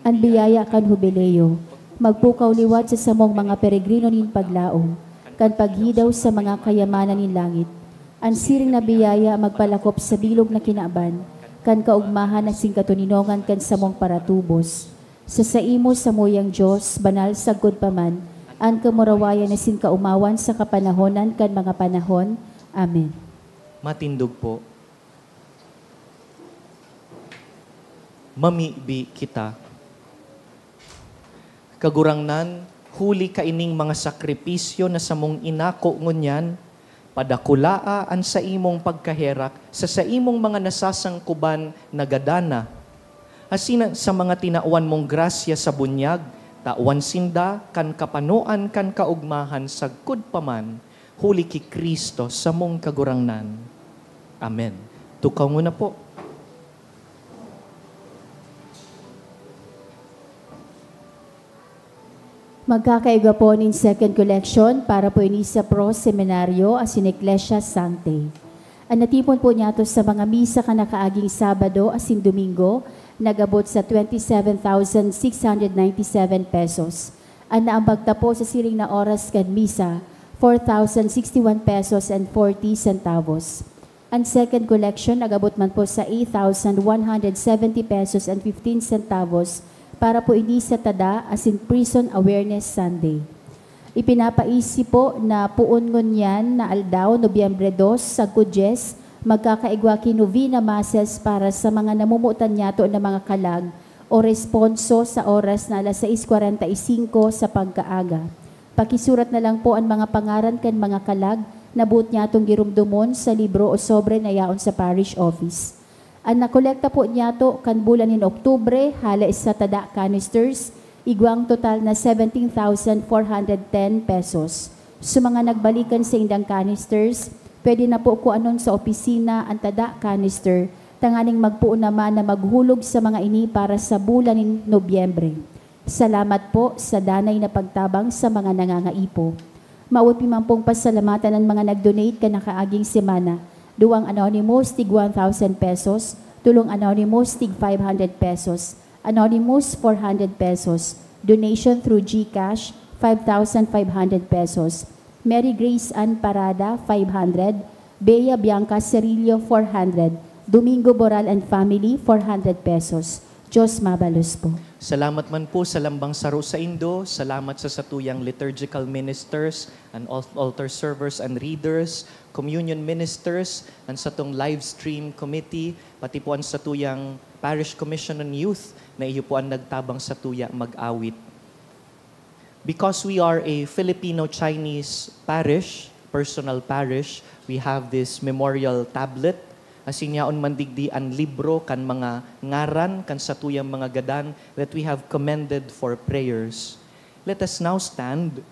An biyaya kan Jubileo, magpukaw liwat sa samong mga peregrino nin paglaom, kan paghidaw sa mga kayamanan nin langit. Ang siring na biyaya magpalakop sa bilog na kinaban, kan kaugmahan na singkatuninongan kan samong paratubos. Sa saimo sa muyang Diyos, banal sagod paman, ang kamurawayan na singkaumawan sa kapanahonan kan mga panahon. Amen. Matindog po. Mamibi kita. Kagurangnan, huli kaining mga sakripisyo na samong inako ngunyan, padakulaan sa imong pagkaherak sa imong mga nasasangkuban na gadana. Asin sa mga tinauan mong grasya sa bunyag, tawan sinda kan kapanuan kan kaugmahan sagkud paman, huli ki Kristo sa mong kagurangnan. Amen. Tukaw muna po. Magkakaiga po nin second collection para po ini sa Pro Seminaryo as in Ecclesia Sanctae. Ang natipon po niya to sa mga misa kanakaaging Sabado as in Domingo, nagabot sa 27,697 pesos. Ang naambagta po sa siring na oras kan misa, 4,061 pesos and 40 centavos. Ang second collection, nagabot man po sa 8,170 pesos and 15 centavos para po ini sa TADA as in Prison Awareness Sunday. Ipinapaisip po na puon ngunyan na aldaw, Nobyembre 2, sa Kudjes, magkakaigwa kinovina masses para sa mga namumutan niyato na mga kalag o responso sa oras na alas 6:45 sa pagkaaga. Pakisurat na lang po ang mga pangaran kan mga kalag na buot niyatong girumdumon sa libro o sobre na yaon sa parish office. Ang nakolekta po niyato kan bulan in Oktubre, hala sa tada canisters, igwang total na 17,410 pesos. Sa mga nagbalikan sa indang canisters, pwede na po kuanon sa opisina ang tada canister, tanganing magpuon naman na maghulog sa mga ini para sa bulan in Nobyembre. Salamat po sa danay na pagtabang sa mga nangangaipo. Maut man pong pasalamatan ang mga nag-donate ka nakaaging semana. Duwang anonymous, tig 1,000 pesos. Tulong anonymous, tig 500 pesos. Anonymous, 400 pesos. Donation through GCash, 5,500 pesos. Mary Grace Ann Parada, 500. Bea Bianca Cerillo, 400. Domingo Boral and Family, 400 pesos. Diyos mabalos po. Salamat man po sa lambang saro sa Indo, salamat sa satuyang liturgical ministers and altar servers and readers, communion ministers, and satong live stream committee, pati po ang satuyang Parish Commission on Youth na iyo po ang nagtabang satuya mag-awit. Because we are a Filipino-Chinese parish, personal parish, we have this memorial tablet. Asin yaon mandigdi ang libro kan mga ngaran kan satuyang mga gadan that we have commended for prayers. Let us now stand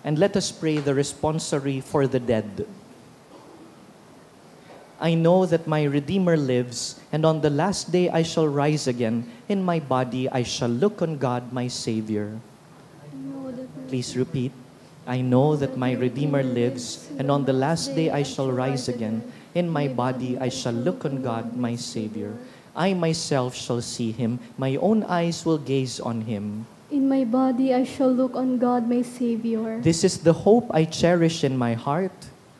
and let us pray the responsory for the dead. I know that my Redeemer lives, and on the last day I shall rise again. In my body I shall look on God my Savior. Please repeat. I know that my Redeemer lives, and on the last day I shall rise again. In my body I shall look on God my Savior. I myself shall see Him, my own eyes will gaze on Him. In my body I shall look on God my Savior. This is the hope I cherish in my heart.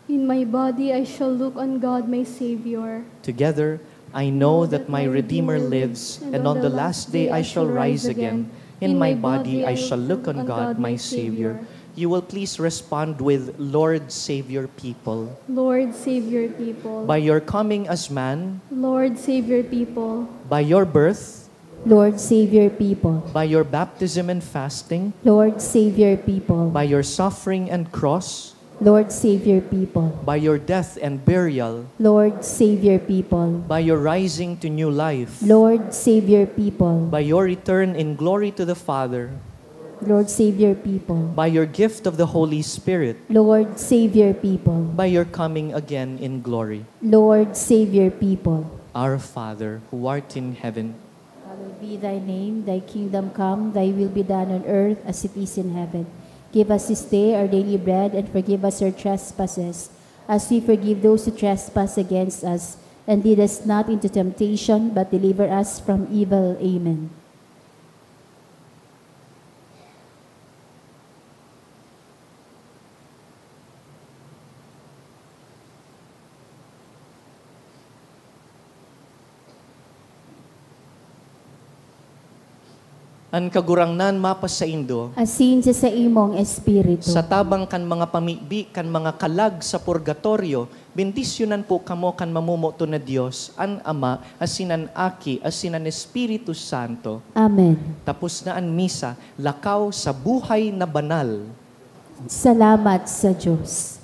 In my body I shall look on God my Savior. Together, I know that my Redeemer lives, and on the last day I shall rise again. In my body I shall look on God my Savior. you will please respond with, Lord, save your people. Lord, save your people. By your coming as man, Lord, save your people. by your birth, Lord, save your people. by your baptism and fasting, Lord, save your people. by your suffering and cross, Lord, save your people. by your death and burial, Lord, save your people. by your rising to new life, Lord, save your people. by your return in glory to the Father, Lord, save your people. by your gift of the Holy Spirit, Lord, save your people. by your coming again in glory. Lord, save your people. Our Father, who art in heaven, Hallowed be thy name, thy kingdom come, thy will be done on earth as it is in heaven. Give us this day our daily bread, and forgive us our trespasses, as we forgive those who trespass against us. And lead us not into temptation, but deliver us from evil. Amen. an kagurangnan mapasaindo, Asin sa imong espiritu. sa tabang kan mga pamibi, kan mga kalag sa purgatorio, bendisyonan po kamo kan mamumoto na Dios, an Ama, asinan Aki, asinan Espiritu Santo. Amen. Tapos na an misa, lakaw sa buhay na banal. Salamat sa Diyos.